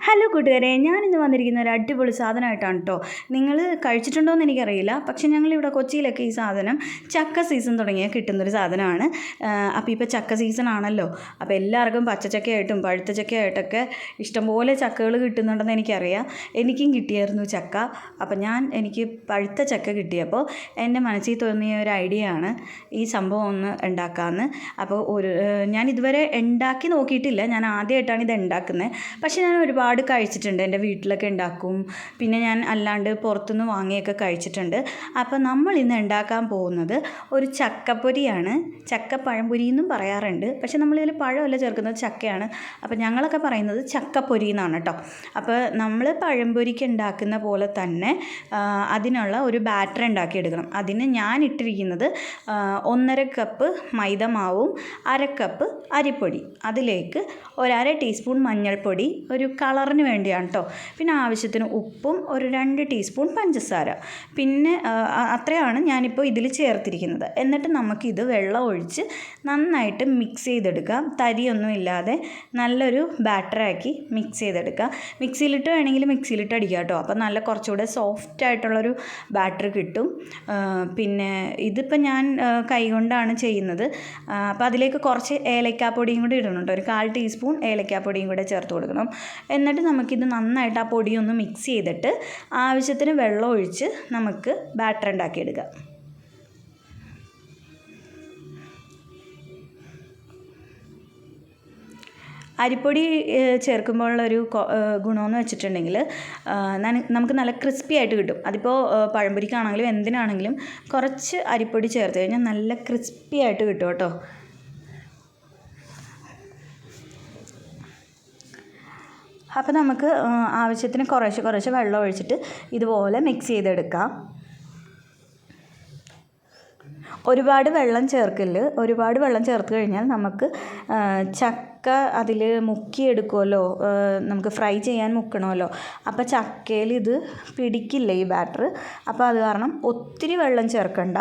Hello കൂട്ടുകാരെ, ഞാനിന്ന് വന്നിരിക്കുന്ന ഒരു അടിപൊളി സാധനമായിട്ടാണ് കേട്ടോ. നിങ്ങൾ കഴിച്ചിട്ടുണ്ടോ എന്ന് എനിക്കറിയില്ല. പക്ഷേ ഞങ്ങളിവിടെ കൊച്ചിയിലൊക്കെ ഈ സാധനം ചക്ക സീസൺ തുടങ്ങിയാൽ കിട്ടുന്നൊരു സാധനമാണ്. അപ്പോൾ ഇപ്പോൾ ചക്ക സീസൺ ആണല്ലോ. അപ്പോൾ എല്ലാവർക്കും പച്ചച്ചക്കയായിട്ടും പഴുത്ത ചക്കയായിട്ടൊക്കെ ഇഷ്ടംപോലെ ചക്കകൾ കിട്ടുന്നുണ്ടെന്ന് എനിക്കറിയാം. എനിക്കും കിട്ടിയായിരുന്നു ചക്ക. അപ്പോൾ എനിക്ക് പഴുത്ത ചക്ക കിട്ടിയപ്പോൾ എൻ്റെ മനസ്സിൽ തോന്നിയ ഒരു ഐഡിയ ആണ് ഈ സംഭവം ഒന്ന് ഉണ്ടാക്കാമെന്ന്. അപ്പോൾ ഞാൻ ഇതുവരെ ഉണ്ടാക്കി നോക്കിയിട്ടില്ല. ഞാൻ ആദ്യമായിട്ടാണ് ഇത് ഉണ്ടാക്കുന്നത്. പക്ഷേ ഞാൻ ഒരുപാട് കഴിച്ചിട്ടുണ്ട്. എൻ്റെ വീട്ടിലൊക്കെ ഉണ്ടാക്കും. പിന്നെ ഞാൻ അല്ലാണ്ട് പുറത്തുനിന്ന് വാങ്ങിയൊക്കെ കഴിച്ചിട്ടുണ്ട്. അപ്പോൾ നമ്മൾ ഇന്ന് ഉണ്ടാക്കാൻ പോകുന്നത് ഒരു ചക്കപ്പൊരിയാണ്. ചക്കപ്പഴംപൊരി എന്നും പറയാറുണ്ട്. പക്ഷേ നമ്മളിതിൽ പഴമല്ല ചേർക്കുന്നത്, ചക്കയാണ്. അപ്പോൾ ഞങ്ങളൊക്കെ പറയുന്നത് ചക്കപ്പൊരി എന്നാണ് കേട്ടോ. അപ്പോൾ നമ്മൾ പഴംപൊരിക്ക് ഉണ്ടാക്കുന്ന പോലെ തന്നെ അതിനുള്ള ഒരു ബാറ്റർ ഉണ്ടാക്കിയെടുക്കണം. അതിന് ഞാൻ ഇട്ടിരിക്കുന്നത് 1.5 കപ്പ് മൈദമാവും 1/2 കപ്പ് അരിപ്പൊടി, അതിലേക്ക് 1/2 ടീസ്പൂൺ മഞ്ഞൾപ്പൊടി, ഒരു കളറിന് വേണ്ടിയാണ് കേട്ടോ. പിന്നെ ആവശ്യത്തിന് ഉപ്പും ഒരു 2 ടീസ്പൂൺ പഞ്ചസാര. പിന്നെ അത്രയാണ് ഞാനിപ്പോൾ ഇതിൽ ചേർത്തിരിക്കുന്നത്. എന്നിട്ട് നമുക്കിത് വെള്ളം ഒഴിച്ച് നന്നായിട്ട് മിക്സ് ചെയ്തെടുക്കാം. തരിയൊന്നും ഇല്ലാതെ നല്ലൊരു ബാറ്ററാക്കി മിക്സ് ചെയ്തെടുക്കാം. മിക്സിയിലിട്ട് വേണമെങ്കിൽ മിക്സിയിലിട്ട് അടിക്കാം കേട്ടോ. അപ്പോൾ നല്ല കുറച്ചുകൂടെ സോഫ്റ്റ് ആയിട്ടുള്ളൊരു ബാറ്റർ കിട്ടും. പിന്നെ ഇതിപ്പോൾ ഞാൻ കൈകൊണ്ടാണ് ചെയ്യുന്നത്. അപ്പോൾ അതിലേക്ക് കുറച്ച് ഏലക്കാപ്പൊടിയും കൂടി ഇടണം കേട്ടോ. ഒരു 1/4 ടീസ്പൂൺ ഏലക്കാപ്പൊടിയും കൂടെ ചേർത്ത് കൊടുക്കണം. എന്നിട്ട് നമുക്കിത് നന്നായിട്ട് ആ പൊടിയൊന്ന് മിക്സ് ചെയ്തിട്ട് ആവശ്യത്തിന് വെള്ളം ഒഴിച്ച് നമുക്ക് ബാറ്റർ ഉണ്ടാക്കിയെടുക്കാം. അരിപ്പൊടി ചേർക്കുമ്പോഴുള്ളൊരു ഗുണമെന്ന് വെച്ചിട്ടുണ്ടെങ്കിൽ നമുക്ക് നല്ല ക്രിസ്പി ആയിട്ട് കിട്ടും. അതിപ്പോൾ പഴംപൊരിക്കാണെങ്കിലും എന്തിനാണെങ്കിലും കുറച്ച് അരിപ്പൊടി ചേർത്ത് കഴിഞ്ഞാൽ നല്ല ക്രിസ്പി ആയിട്ട് കിട്ടും കേട്ടോ. അപ്പോൾ നമുക്ക് ആവശ്യത്തിന് കുറേശ്ശെ വെള്ളം ഒഴിച്ചിട്ട് ഇതുപോലെ മിക്സ് ചെയ്തെടുക്കാം. ഒരുപാട് വെള്ളം ചേർക്കല്. ഒരുപാട് വെള്ളം ചേർത്ത് കഴിഞ്ഞാൽ നമുക്ക് ചക്ക അതിൽ മുക്കിയെടുക്കുമല്ലോ, നമുക്ക് ഫ്രൈ ചെയ്യാൻ മുക്കണമല്ലോ. അപ്പോൾ ചക്കയിൽ ഇത് പിടിക്കില്ല ഈ ബാറ്റർ. അപ്പോൾ അത് കാരണം ഒത്തിരി വെള്ളം ചേർക്കണ്ട.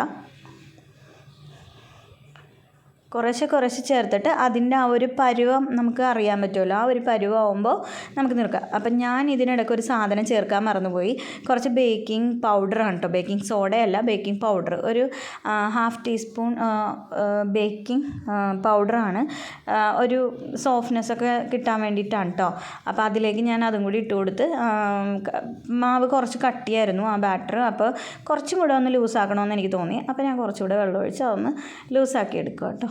കുറേശ്ശെ ചേർത്തിട്ട് അതിൻ്റെ ആ ഒരു പരുവം നമുക്ക് അറിയാൻ പറ്റുമല്ലോ. ആ ഒരു പരുവമാകുമ്പോൾ നമുക്ക് നിൽക്കാം. അപ്പം ഞാൻ ഇതിനിടയ്ക്ക് ഒരു സാധനം ചേർക്കാൻ മറന്നുപോയി. കുറച്ച് ബേക്കിംഗ് പൗഡറാണ് കേട്ടോ. ബേക്കിംഗ് സോഡയല്ല, ബേക്കിംഗ് പൗഡർ. ഒരു 1/2 ടീസ്പൂൺ ബേക്കിംഗ് പൗഡറാണ്. ഒരു സോഫ്റ്റ്നെസ്സൊക്കെ കിട്ടാൻ വേണ്ടിയിട്ടാണ് കേട്ടോ. അപ്പോൾ അതിലേക്ക് ഞാൻ അതും കൂടി ഇട്ട് കൊടുത്ത്, മാവ് കുറച്ച് കട്ടിയായിരുന്നു ആ ബാറ്റർ. അപ്പോൾ കുറച്ചും കൂടെ ഒന്ന് ലൂസാക്കണമെന്ന് എനിക്ക് തോന്നി. അപ്പോൾ ഞാൻ കുറച്ചുകൂടെ വെള്ളം ഒഴിച്ച് അതൊന്ന് ലൂസാക്കി എടുക്കുക കേട്ടോ.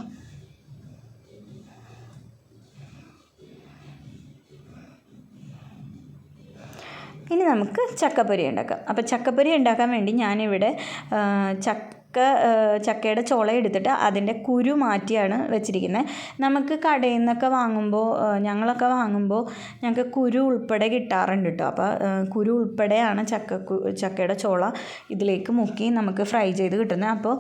ഇനി നമുക്ക് ചക്കപ്പൊരി ഉണ്ടാക്കാം. അപ്പോൾ ചക്കപ്പൊരി ഉണ്ടാക്കാൻ വേണ്ടി ഞാനിവിടെ ചക്കയുടെ ചുള എടുത്തിട്ട് അതിൻ്റെ കുരു മാറ്റിയാണ് വെച്ചിരിക്കുന്നത്. നമുക്ക് കടയിൽ നിന്നൊക്കെ വാങ്ങുമ്പോൾ, ഞങ്ങളൊക്കെ വാങ്ങുമ്പോൾ ഞങ്ങൾക്ക് കുരു ഉൾപ്പെടെ കിട്ടാറുണ്ട് കേട്ടോ. അപ്പോൾ കുരു ഉൾപ്പെടെയാണ് ചക്കയുടെ ചുള ഇതിലേക്ക് മുക്കി നമുക്ക് ഫ്രൈ ചെയ്ത് കിട്ടുന്നത്. അപ്പോൾ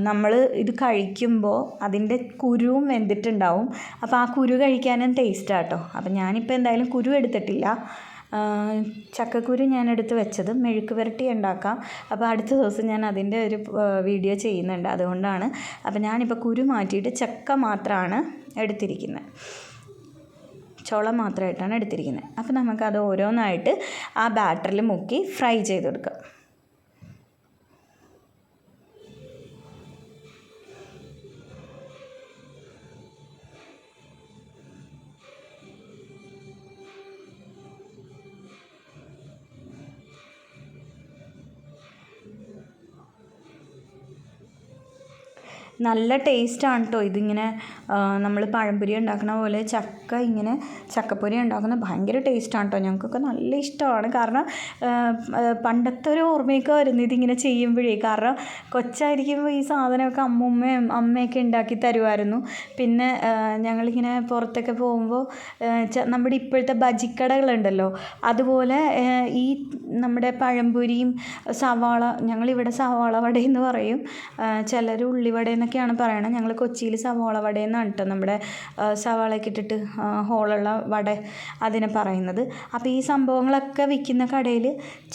നമ്മൾ ഇത് കഴിക്കുമ്പോൾ അതിൻ്റെ കുരുവും വെന്തിട്ടുണ്ടാവും. അപ്പോൾ ആ കുരു കഴിക്കാനും ടേസ്റ്റാണ് കേട്ടോ. അപ്പോൾ ഞാനിപ്പോൾ എന്തായാലും കുരു എടുത്തിട്ടില്ല. ചക്കക്കുരു ഞാൻ എടുത്ത് വെച്ചത് മെഴുക്ക് പുരട്ടി ഉണ്ടാക്കാം. അപ്പോൾ അടുത്ത ദിവസം ഞാൻ അതിൻ്റെ ഒരു വീഡിയോ ചെയ്യുന്നുണ്ട്, അതുകൊണ്ടാണ്. അപ്പോൾ ഞാനിപ്പോൾ കുരു മാറ്റിയിട്ട് ചക്ക മാത്രമാണ് എടുത്തിരിക്കുന്നത്, ചുള മാത്രമായിട്ടാണ് എടുത്തിരിക്കുന്നത്. അപ്പോൾ നമുക്കത് ഓരോന്നായിട്ട് ആ ബാറ്ററിൽ മുക്കി ഫ്രൈ ചെയ്തെടുക്കാം. നല്ല ടേസ്റ്റാണ് കേട്ടോ ഇതിങ്ങനെ. നമ്മൾ പഴംപൊരി ഉണ്ടാക്കുന്ന പോലെ ചക്കപ്പൊരി ഉണ്ടാക്കുന്നത് ഭയങ്കര ടേസ്റ്റാണ് കേട്ടോ. ഞങ്ങൾക്കൊക്കെ നല്ല ഇഷ്ടമാണ്. കാരണം പണ്ടത്തെ ഒരു ഓർമ്മയൊക്കെ വരുന്നത് ഇതിങ്ങനെ ചെയ്യുമ്പോഴേ. കാരണം കൊച്ചായിരിക്കുമ്പോൾ ഈ സാധനമൊക്കെ അമ്മയൊക്കെ ഉണ്ടാക്കി തരുമായിരുന്നു. പിന്നെ ഞങ്ങളിങ്ങനെ പുറത്തൊക്കെ പോകുമ്പോൾ നമ്മുടെ ഇപ്പോഴത്തെ ബജിക്കടകളുണ്ടല്ലോ, അതുപോലെ ഈ നമ്മുടെ പഴംപൊരിയും ഞങ്ങളിവിടെ സവാള വടയെന്ന് പറയും, ചിലർ ഉള്ളിവട എന്നൊക്കെയാണ് പറയണത്. ഞങ്ങൾ കൊച്ചിയിൽ സവാള വട എന്നാണ് കേട്ടോ നമ്മുടെ സവാളയൊക്കെ ഇട്ടിട്ട് ഹോളുള്ള വട അതിനെ പറയുന്നത്. അപ്പോൾ ഈ സംഭവങ്ങളൊക്കെ വിൽക്കുന്ന കടയിൽ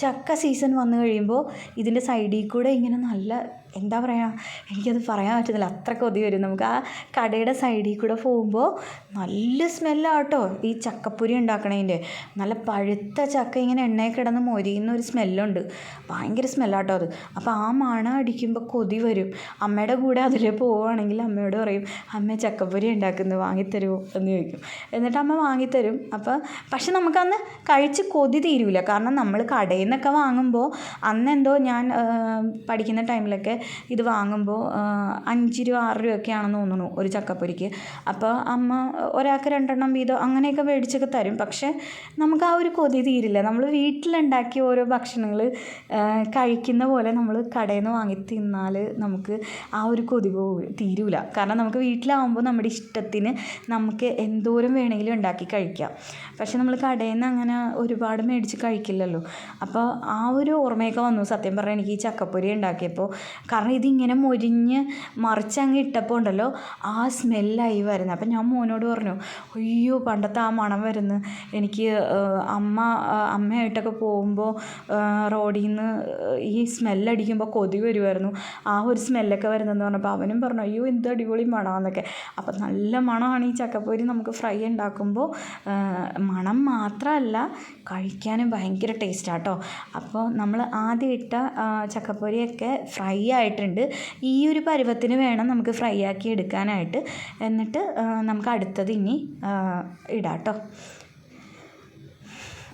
ചക്ക സീസൺ വന്നു കഴിയുമ്പോൾ ഇതിൻ്റെ സൈഡിൽ കൂടെ ഇങ്ങനെ നല്ല എന്താ പറയുക, എനിക്കത് പറയാൻ പറ്റുന്നില്ല, അത്ര കൊതി വരും. നമുക്ക് ആ കടയുടെ സൈഡിൽ കൂടെ പോകുമ്പോൾ നല്ല സ്മെല്ലാട്ടോ ഈ ചക്കപ്പൊരി ഉണ്ടാക്കണതിൻ്റെ. നല്ല പഴുത്ത ചക്ക ഇങ്ങനെ എണ്ണയിൽ കിടന്ന് മൊരിയുന്ന ഒരു സ്മെല്ലുണ്ട്, ഭയങ്കര സ്മെല്ലാട്ടോ അത്. അപ്പോൾ ആ മണം അടിക്കുമ്പോൾ കൊതി വരും. അമ്മയുടെ കൂടെ അതിൽ പോവുകയാണെങ്കിൽ അമ്മയോട് പറയും, അമ്മ ചക്കപ്പൊരി ഉണ്ടാക്കുന്നത് വാങ്ങിത്തരുമോ എന്ന് ചോദിക്കും. എന്നിട്ട് അമ്മ വാങ്ങിത്തരും. പക്ഷെ നമുക്കന്ന് കഴിച്ച് കൊതി തീരൂല. കാരണം നമ്മൾ കടയിൽ നിന്നൊക്കെ വാങ്ങുമ്പോൾ അന്നെന്തോ ഞാൻ പഠിക്കുന്ന ടൈമിലൊക്കെ ഇത് വാങ്ങുമ്പോൾ 5 രൂപ 6 രൂപയൊക്കെയാണെന്ന് തോന്നുന്നു ഒരു ചക്കപ്പൊരിക്ക്. അപ്പോൾ അമ്മ ഒരാൾക്ക് 2 എണ്ണം വീതം അങ്ങനെയൊക്കെ മേടിച്ചൊക്കെ തരും. പക്ഷേ നമുക്ക് ആ ഒരു കൊതി തീരില്ല. നമ്മൾ വീട്ടിലുണ്ടാക്കിയ ഓരോ ഭക്ഷണങ്ങൾ കഴിക്കുന്ന പോലെ നമ്മൾ കടയിൽ നിന്ന് വാങ്ങി തിന്നാൽ നമുക്ക് ആ ഒരു കൊതി തീരൂല. കാരണം നമുക്ക് വീട്ടിലാവുമ്പോൾ നമ്മുടെ ഇഷ്ടത്തിന് നമുക്ക് എന്തോരം വേണമെങ്കിലും ഉണ്ടാക്കി കഴിക്കാം. പക്ഷെ നമ്മൾ കടയിൽ നിന്ന് അങ്ങനെ ഒരുപാട് മേടിച്ച് കഴിക്കില്ലല്ലോ. അപ്പോൾ ആ ഒരു ഓർമ്മയൊക്കെ വന്നു സത്യം പറഞ്ഞാൽ എനിക്ക് ഈ ചക്കപ്പൊരി ഉണ്ടാക്കിയപ്പോൾ. കാരണം ഇതിങ്ങനെ മൊരിഞ്ഞ് മറിച്ചങ്ങ് ഇട്ടപ്പോൾ ഉണ്ടല്ലോ ആ സ്മെല്ലായി വരുന്നത്. അപ്പം ഞാൻ മോനോട് പറഞ്ഞു, അയ്യോ പണ്ടത്തെ ആ മണം വരുന്നു. എനിക്ക് അമ്മയായിട്ടൊക്കെ പോകുമ്പോൾ റോഡിൽ നിന്ന് ഈ സ്മെല്ലടിക്കുമ്പോൾ കൊതി വരുമായിരുന്നു, ആ ഒരു സ്മെല്ലൊക്കെ വരുന്നതെന്ന് പറഞ്ഞപ്പോൾ അവനും പറഞ്ഞു, അയ്യോ എന്ത് അടിപൊളി മണമെന്നൊക്കെ. അപ്പം നല്ല മണമാണ് ഈ ചക്കപ്പൊരി നമുക്ക് ഫ്രൈ ഉണ്ടാക്കുമ്പോൾ. മണം മാത്രമല്ല കഴിക്കാനും ഭയങ്കര ടേസ്റ്റാട്ടോ. അപ്പോൾ നമ്മൾ ആദ്യം ഇട്ട ചക്കപ്പൊരിയൊക്കെ ഫ്രൈ ആയിട്ടുണ്ട്. ഈ ഒരു പരുവത്തിന് വേണം നമുക്ക് ഫ്രൈ ആക്കി എടുക്കാനായിട്ട്. എന്നിട്ട് നമുക്ക് അടുത്തത് ഇനി ഇടാം കേട്ടോ.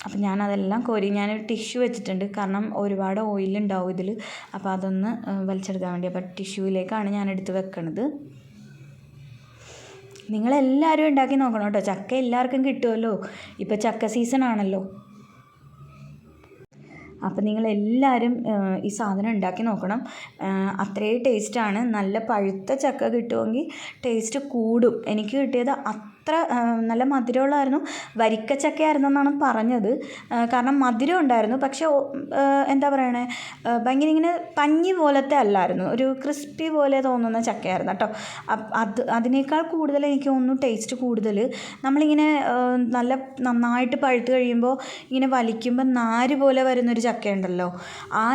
അപ്പം ഞാനതെല്ലാം കോരി ഞാനൊരു ടിഷ്യൂ വെച്ചിട്ടുണ്ട്. കാരണം ഒരുപാട് ഓയിലുണ്ടാവും ഇതിൽ. അപ്പോൾ അതൊന്ന് വലിച്ചെടുക്കാൻ വേണ്ടി അപ്പോൾ ടിഷ്യൂവിലേക്കാണ് ഞാനെടുത്ത് വെക്കണത്. നിങ്ങളെല്ലാവരും ഉണ്ടാക്കി നോക്കണം കേട്ടോ. ചക്ക എല്ലാവർക്കും കിട്ടുമല്ലോ, ഇപ്പോൾ ചക്ക സീസൺ ആണല്ലോ. അപ്പം നിങ്ങളെല്ലാവരും ഈ സാധനം ഉണ്ടാക്കി നോക്കണം. അത്രയും ടേസ്റ്റാണ്. നല്ല പഴുത്ത ചക്ക കിട്ടുമെങ്കിൽ ടേസ്റ്റ് കൂടും. എനിക്ക് കിട്ടിയത് അത്ര നല്ല മധുരമുള്ളതായിരുന്നു. വരിക്കച്ചക്കയായിരുന്നു എന്നാണ് പറഞ്ഞത്. കാരണം മധുരം ഉണ്ടായിരുന്നു, പക്ഷേ എന്താ പറയണേ, ഭയങ്കര ഇങ്ങനെ പഞ്ഞി പോലത്തെ അല്ലായിരുന്നു, ഒരു ക്രിസ്പി പോലെ തോന്നുന്ന ചക്കയായിരുന്നു കേട്ടോ. അതിനേക്കാൾ കൂടുതൽ എനിക്ക് തോന്നുന്നു ടേസ്റ്റ് കൂടുതൽ നമ്മളിങ്ങനെ നന്നായിട്ട് പഴുത്ത് കഴിയുമ്പോൾ ഇങ്ങനെ വലിക്കുമ്പോൾ നാര് പോലെ വരുന്നൊരു ചക്കയുണ്ടല്ലോ, ആ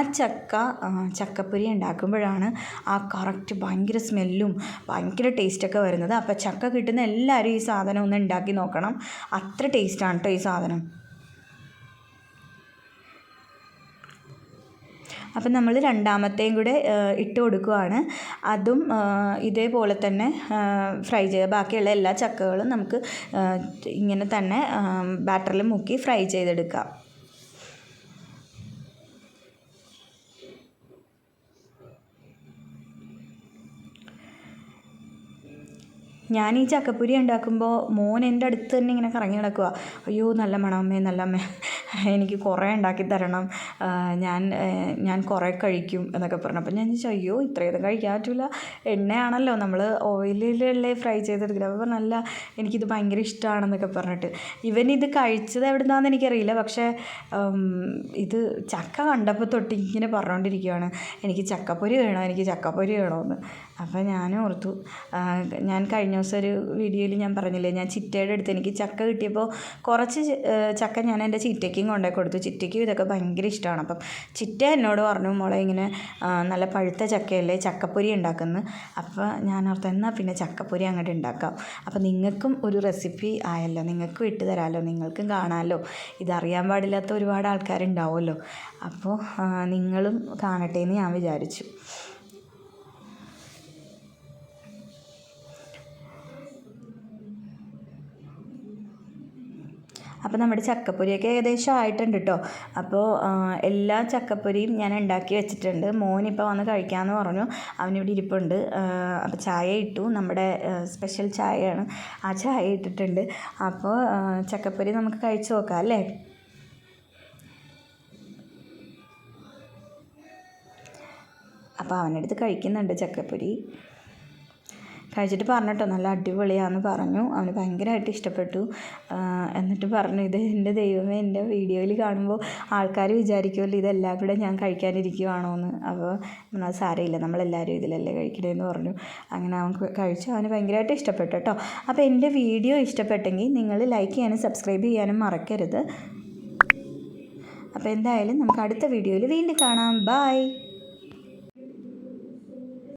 ചക്കപ്പൊരി ഉണ്ടാക്കുമ്പോഴാണ് ആ കറക്റ്റ് ഭയങ്കര സ്മെല്ലും ഭയങ്കര ടേസ്റ്റൊക്കെ വരുന്നത്. അപ്പോൾ ചക്ക കിട്ടുന്ന എല്ലാവരും ഈ സാധനം ഒന്ന് ഉണ്ടാക്കി നോക്കണം. അത്ര ടേസ്റ്റാണ് കേട്ടോ ഈ സാധനം. അപ്പം നമ്മൾ രണ്ടാമത്തെയും കൂടെ ഇട്ട് കൊടുക്കുകയാണ്. അതും ഇതേപോലെ തന്നെ ഫ്രൈ ചെയ്യുക. ബാക്കിയുള്ള എല്ലാ ചക്കകളും നമുക്ക് ഇങ്ങനെ തന്നെ ബാറ്ററിൽ മുക്കി ഫ്രൈ ചെയ്തെടുക്കാം. ഞാൻ ഈ ചക്കപ്പൊരി ഉണ്ടാക്കുമ്പോൾ മോൻ എൻ്റെ അടുത്ത് തന്നെ ഇങ്ങനെ കറങ്ങി നടക്കുക. അയ്യോ നല്ല മണമേ, നല്ല അമ്മ, എനിക്ക് കുറേ ഉണ്ടാക്കി തരണം, ഞാൻ കുറേ കഴിക്കും എന്നൊക്കെ പറഞ്ഞു. അപ്പം ഞാൻ ചോദിച്ചു, അയ്യോ ഇത്രയൊന്നും കഴിക്കാൻ പറ്റില്ല, എണ്ണയാണല്ലോ, നമ്മൾ ഓയിലിലല്ലേ ഫ്രൈ ചെയ്തെടുക്കില്ല. അപ്പോൾ നല്ല എനിക്കിത് ഭയങ്കര ഇഷ്ടമാണെന്നൊക്കെ പറഞ്ഞിട്ട്. ഇവനിത് കഴിച്ചത് എവിടെ നിന്നാണെന്ന് എനിക്കറിയില്ല. പക്ഷേ ഇത് ചക്ക കണ്ടപ്പോൾ തൊട്ട് ഇങ്ങനെ പറഞ്ഞുകൊണ്ടിരിക്കുകയാണ്, എനിക്ക് ചക്കപ്പൊരി വേണോ, എനിക്ക് ചക്കപ്പൊരി വേണമെന്ന്. അപ്പോൾ ഞാൻ ഓർത്തു, ഞാൻ കഴിഞ്ഞ ദിവസം ഒരു വീഡിയോയിൽ ഞാൻ പറഞ്ഞില്ലേ, ഞാൻ ചിറ്റയുടെ അടുത്ത് എനിക്ക് ചക്ക കിട്ടിയപ്പോൾ കുറച്ച് ചക്ക ഞാൻ എൻ്റെ ചിറ്റയ്ക്കും കൊണ്ടുപോയി കൊടുത്തു. ചിറ്റയ്ക്കും ഇതൊക്കെ ഭയങ്കര ഇഷ്ടമാണ്. അപ്പം ചിറ്റ എന്നോട് പറഞ്ഞു, മോളെ ഇങ്ങനെ നല്ല പഴുത്ത ചക്കയല്ലേ ചക്കപ്പൊരി ഉണ്ടാക്കുന്നത്. അപ്പോൾ ഞാൻ ഓർത്തു എന്നാൽ പിന്നെ ചക്കപ്പൊരി അങ്ങോട്ട് ഉണ്ടാക്കാം. അപ്പോൾ നിങ്ങൾക്കും ഒരു റെസിപ്പി ആയല്ലോ, നിങ്ങൾക്കും ഇട്ട് തരാമല്ലോ, നിങ്ങൾക്കും കാണാമല്ലോ. ഇതറിയാൻ പാടില്ലാത്ത ഒരുപാട് ആൾക്കാരുണ്ടാവുമല്ലോ. അപ്പോൾ നിങ്ങളും കാണട്ടെ എന്ന് ഞാൻ വിചാരിച്ചു. അപ്പോൾ നമ്മുടെ ചക്കപ്പൊരിയൊക്കെ ഏകദേശം ആയിട്ടുണ്ട് കേട്ടോ. അപ്പോൾ എല്ലാ ചക്കപ്പൊരിയും ഞാൻ ഉണ്ടാക്കി വെച്ചിട്ടുണ്ട്. മോനിപ്പോൾ വന്ന് കഴിക്കാമെന്ന് പറഞ്ഞു, അവനിവിടെ ഇരിപ്പുണ്ട്. അപ്പോൾ ചായ ഇട്ടു, നമ്മുടെ സ്പെഷ്യൽ ചായയാണ്, ആ ചായ ഇട്ടിട്ടുണ്ട്. അപ്പോൾ ചക്കപ്പൊരി നമുക്ക് കഴിച്ച് നോക്കാം അല്ലേ. അപ്പോൾ അവനടുത്ത് കഴിക്കുന്നുണ്ട് ചക്കപ്പൊരി. കഴിച്ചിട്ട് പറഞ്ഞിട്ടോ നല്ല അടിപൊളിയാണെന്ന് പറഞ്ഞു. അവന് ഭയങ്കരമായിട്ട് ഇഷ്ടപ്പെട്ടു. എന്നിട്ട് പറഞ്ഞു, ഇത് എൻ്റെ ദൈവമേ, എൻ്റെ വീഡിയോയിൽ കാണുമ്പോൾ ആൾക്കാർ വിചാരിക്കുമല്ലോ ഇതെല്ലാം കൂടെ ഞാൻ കഴിക്കാനിരിക്കുവാണോ എന്ന്. അപ്പോൾ അത് സാരമില്ല, നമ്മളെല്ലാവരും ഇതിലല്ലേ കഴിക്കണേന്ന് പറഞ്ഞു. അങ്ങനെ അവൻ കഴിച്ചു, അവന് ഭയങ്കരമായിട്ട് ഇഷ്ടപ്പെട്ടു കേട്ടോ. അപ്പോൾ എൻ്റെ വീഡിയോ ഇഷ്ടപ്പെട്ടെങ്കിൽ നിങ്ങൾ ലൈക്ക് ചെയ്യാനും സബ്സ്ക്രൈബ് ചെയ്യാനും മറക്കരുത്. അപ്പോൾ എന്തായാലും നമുക്ക് അടുത്ത വീഡിയോയിൽ വീണ്ടും കാണാം. ബൈ.